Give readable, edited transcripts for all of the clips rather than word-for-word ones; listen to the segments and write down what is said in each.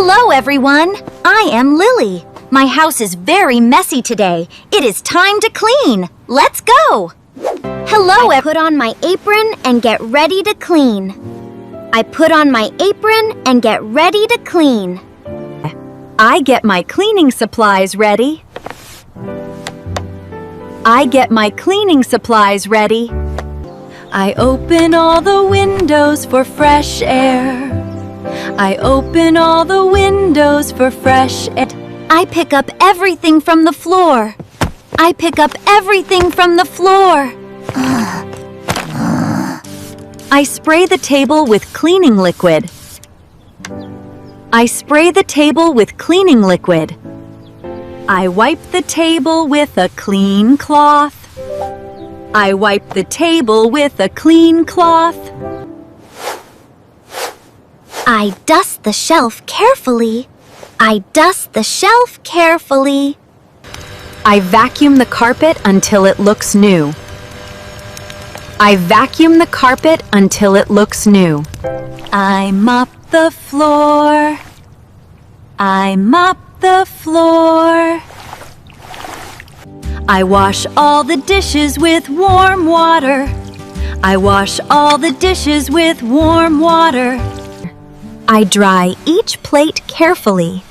Hello, everyone. I am Lily. My house is very messy today. It is time to clean. Let's go. Hello, I put on my apron and get ready to clean. I put on my apron and get ready to clean. I get my cleaning supplies ready. I get my cleaning supplies ready. I open all the windows for fresh air. I open all the windows for fresh air. I pick up everything from the floor. I pick up everything from the floor. I spray the table with cleaning liquid. I spray the table with cleaning liquid. I wipe the table with a clean cloth. I wipe the table with a clean cloth. I dust the shelf carefully. I dust the shelf carefully. I vacuum the carpet until it looks new. I vacuum the carpet until it looks new. I mop the floor. I mop the floor. I wash all the dishes with warm water. I wash all the dishes with warm water. I dry each plate carefully.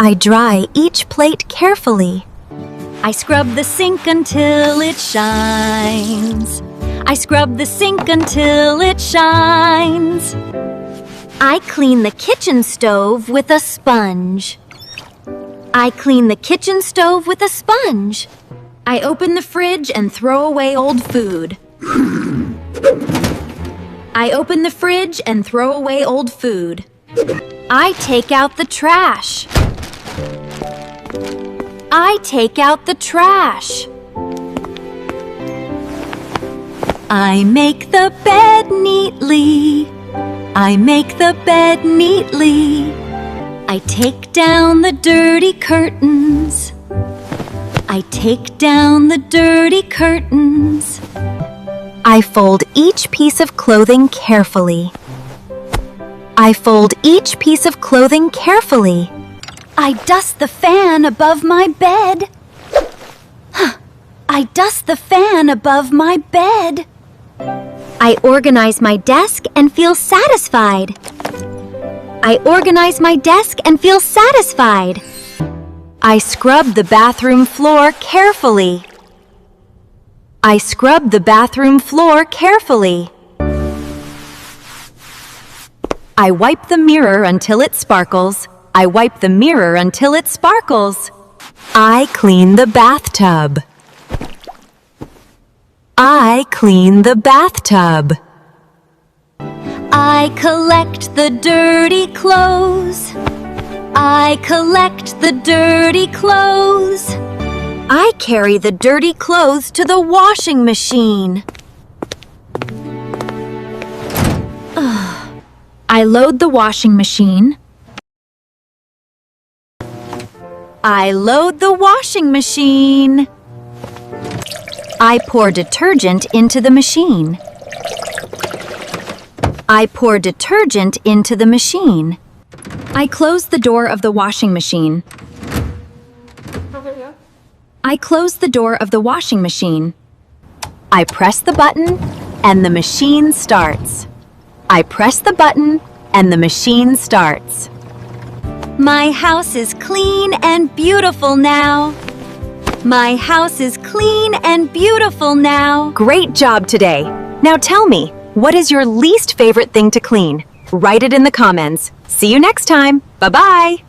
I dry each plate carefully. I scrub the sink until it shines. I scrub the sink until it shines. I clean the kitchen stove with a sponge. I clean the kitchen stove with a sponge. I open the fridge and throw away old food. I open the fridge and throw away old food. I take out the trash. I take out the trash. I make the bed neatly. I make the bed neatly. I take down the dirty curtains. I take down the dirty curtains. I fold each piece of clothing carefully. I fold each piece of clothing carefully. I dust the fan above my bed. I dust the fan above my bed. I organize my desk and feel satisfied. I organize my desk and feel satisfied. I scrub the bathroom floor carefully. I scrub the bathroom floor carefully. I wipe the mirror until it sparkles. I wipe the mirror until it sparkles. I clean the bathtub. I clean the bathtub. I collect the dirty clothes. I collect the dirty clothes. I carry the dirty clothes to the washing machine. I load the washing machine. I load the washing machine. I pour detergent into the machine. I pour detergent into the machine. I close the door of the washing machine. I close the door of the washing machine. I press the button and the machine starts. I press the button and the machine starts. My house is clean and beautiful now. My house is clean and beautiful now. Great job today. Now tell me, what is your least favorite thing to clean? Write it in the comments. See you next time. Bye-bye.